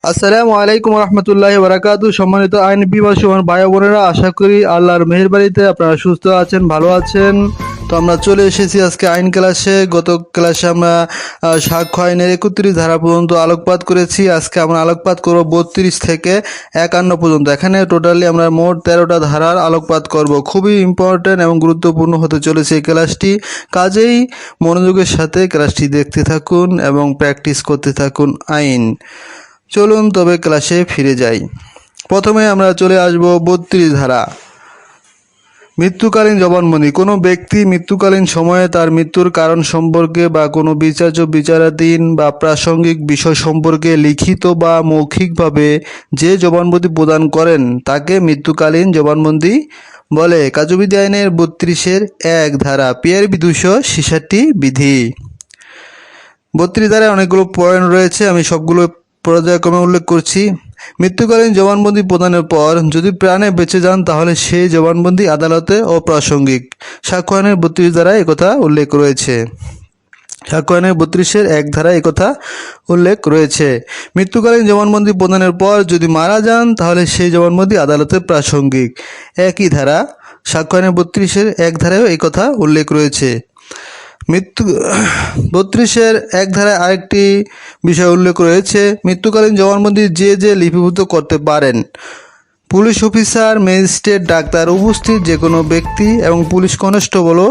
আসসালামু আলাইকুম রহমতুল্লাহি বারাকাতু। সম্মানিত আইন বিভাগ ভাই বোনেরা, আশা করি আল্লাহর মেহেরবাড়িতে আপনারা সুস্থ আছেন, ভালো আছেন। তো আমরা চলে এসেছি আজকে আইন ক্লাসে। গত ক্লাসে আমরা সাক্ষ্য আইনের 31 ধারা পর্যন্ত আলোকপাত করেছি। আজকে আমরা আলোকপাত করব 32 থেকে 51 পর্যন্ত। এখানে টোটালি আমরা মোট 13টা ধারার আলোকপাত করব। খুবই ইম্পর্টেন্ট এবং গুরুত্বপূর্ণ হতে চলেছে এই ক্লাসটি। কাজেই মনোযোগের সাথে ক্লাসটি দেখতে থাকুন এবং প্র্যাকটিস করতে থাকুন আইন। চলুন তবে ক্লাসে ফিরে যাই। প্রথমে আমরা চলে আসব 32 ধারা, মৃত্যুকালীন জবানবন্দি। কোনো ব্যক্তি মৃত্যুকালীন সময়ে তার মৃত্যুর কারণ সম্পর্কে বা কোনো বিচার্য, বিচারাধীন বা প্রাসঙ্গিক বিষয় সম্পর্কে লিখিত বা মৌখিকভাবে যে জবানবন্দি প্রদান করেন তাকে মৃত্যুকালীন জবানবন্দি বলে। কার্যবিধি আইনের 32-এর 1 ধারা পিআরবি 266 বিধি। 32 ধারায় অনেকগুলো পয়েন্ট রয়েছে, আমি সবগুলো পর্যায়ক্রমে উল্লেখ করছি। মৃত্যুকালীন জবানবন্দি প্রদানের পর যদি প্রাণে বেঁচে যান তাহলে সেই জবানবন্দি আদালতে অপ্রাসঙ্গিক। সাক্ষ্য আইনের 32 ধারায় একথা উল্লেখ রয়েছে। সাক্ষ্য আইনের 32-এর 1 ধারায় একথা উল্লেখ রয়েছে। মৃত্যুকালীন জবানবন্দি প্রদানের পর যদি মারা যান তাহলে সেই জবানবন্দি আদালতে প্রাসঙ্গিক। একই ধারা সাক্ষ্য আইনের 32-এর 1 ধারায়ও এই কথা উল্লেখ রয়েছে। 32-এর 1 ধারায় আরেকটি বিষয় উল্লেখ রয়েছে। মৃত্যুকালীন জবানবন্দি যে লিপিবদ্ধ করতে পারেন: পুলিশ অফিসার, ম্যাজিস্ট্রেট, ডাক্তার, উপস্থিত যে কোনো ব্যক্তি এবং পুলিশ কনস্টেবলও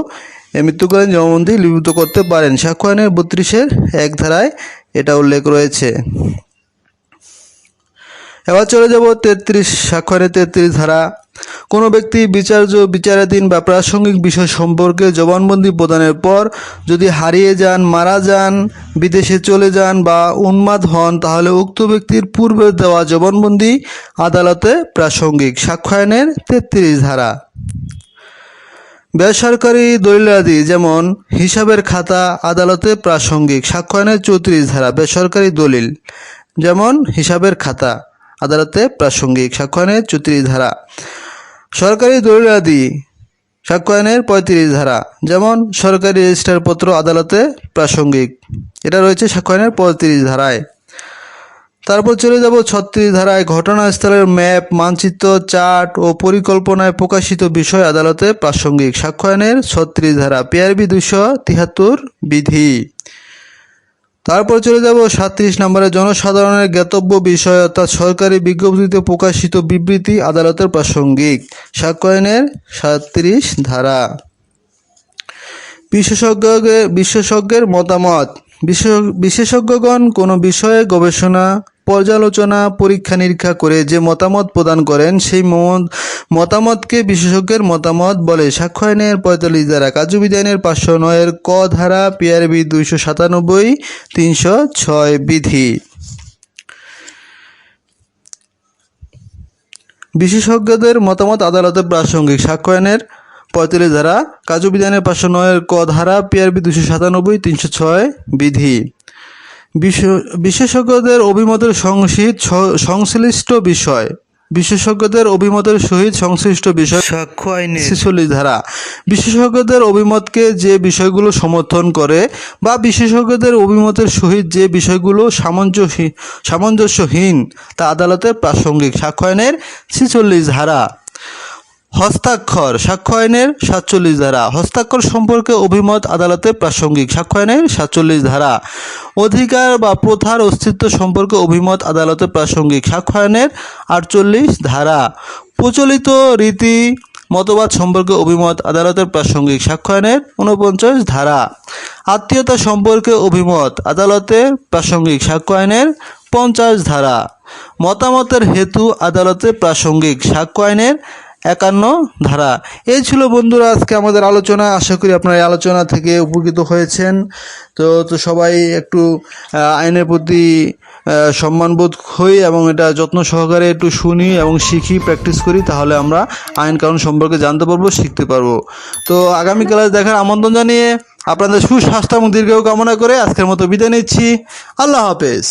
মৃত্যুকালীন জবানবন্দি লিপিবদ্ধ করতে পারেন। সাক্ষ্য আইনের 32-এর 1 ধারায় এটা উল্লেখ রয়েছে। এবার চলে যাব 33 সাক্ষ্য আইনের 33 ধারা। কোনো ব্যক্তি বিচার্য, বিচারাধীন বা প্রাসঙ্গিক বিষয় সম্পর্কে জবানবন্দি প্রদানের পর যদি হারিয়ে যান, মারা যান, বিদেশে চলে যান বা উন্মাদ হন তাহলে উক্ত ব্যক্তির পূর্বে দেওয়া জবানবন্দি আদালতে প্রাসঙ্গিক। সাক্ষ্য আইনের 33 ধারা। বেসরকারি দলিলাদি যেমন হিসাবের খাতা আদালতে প্রাসঙ্গিক। সাক্ষ্য আইনের 34 ধারা। বেসরকারি দলিল যেমন হিসাবের খাতা আদালতে প্রাসঙ্গিক। সাক্ষ্য আইনের 34 ধারা। সরকারি দলিলাদি সাক্ষ্য আইনের 35 ধারা, যেমন সরকারি রেজিস্ট্রারপত্র আদালতে প্রাসঙ্গিক। এটা রয়েছে সাক্ষ্য আইনের 35 ধারায়। তারপর চলে যাব 36 ধারায়। ঘটনাস্থলের ম্যাপ, মানচিত্র, চার্ট ও পরিকল্পনায় প্রকাশিত বিষয় আদালতে প্রাসঙ্গিক। সাক্ষ্য আইনের 36 ধারা পিআরবি 273 বিধি। তারপর চলে যাব 37 নম্বরে। জনসাধারণের জ্ঞাতব্য বিষয় অর্থাৎ সরকারি বিজ্ঞপ্তিতে প্রকাশিত বিবৃতি আদালতের প্রাসঙ্গিক। সাক্ষ্য আইনের 37 ধারা। বিশেষজ্ঞের মতামত। বিশেষজ্ঞগণ কোনো বিষয়ে গবেষণা, পর্যালোচনা, পরীক্ষা নিরীক্ষা করে যে মতামত প্রদান করেন সেই মতামতকে বিশেষজ্ঞের মতামত বলে। সাক্ষ্য আইনের 45 ধারা। কার্যবিধি আইনের 509-এর ক ধারা পিআরবি 297 306 বিধি। বিশেষজ্ঞদের মতামত আদালতে প্রাসঙ্গিক। সাক্ষ্য আইনের 45 ধারা। কার্যবিধি আইনের 509-এর ক ধারা পিআরবি 297 306 বিধি। বিশেষজ্ঞদের অভিমতের সংশ্লিষ্ট বিষয়। বিশেষজ্ঞদের অভিমতের সহিত সংশ্লিষ্ট বিষয়। সাক্ষ্য আইনের 46 ধারা। বিশেষজ্ঞদের অভিমতকে যে বিষয়গুলো সমর্থন করে বা বিশেষজ্ঞদের অভিমতের সহিত যে বিষয়গুলো সামঞ্জস্যহীন তা আদালতে প্রাসঙ্গিক। সাক্ষ্য আইনের 46 ধারা। হস্তাক্ষর। সাক্ষ্য আইনের 47 ধারা। হস্তাক্ষর সম্পর্কে অভিমত আদালতে প্রাসঙ্গিক। সাক্ষ্য আইনের 47 ধারা। অধিকার বা প্রথার অস্তিত্ব সম্পর্কে অভিমত আদালতে প্রাসঙ্গিক। সাক্ষ্য আইনের 48 ধারা। প্রচলিত রীতি মতবাদ সম্পর্কে অভিমত আদালতের প্রাসঙ্গিক। সাক্ষ্য আইনের 49 ধারা। আত্মীয়তা সম্পর্কে অভিমত আদালতে প্রাসঙ্গিক। সাক্ষ্য আইনের 50 ধারা। মতামতের হেতু আদালতে প্রাসঙ্গিক। সাক্ষ্য আইনের 51 ধারা। এই ছিল বন্ধুরা আজকে আমাদের আলোচনা। আশা করি আপনারা এই আলোচনা থেকে উপকৃত হয়েছেন। তো সবাই একটু আইনের প্রতি সম্মানবোধ হই এবং এটা যত্ন সহকারে একটু শুনি এবং শিখি, প্র্যাকটিস করি, তাহলে আমরা আইন কানুন সম্পর্কে জানতে পারবো, শিখতে পারবো। তো আগামী ক্লাস দেখার আমন্ত্রণ জানিয়ে আপনাদের সুস্বাস্থ্য এবং দীর্ঘায়ু কামনা করে আজকের মতো বিদায় নিচ্ছি। আল্লাহ হাফেজ।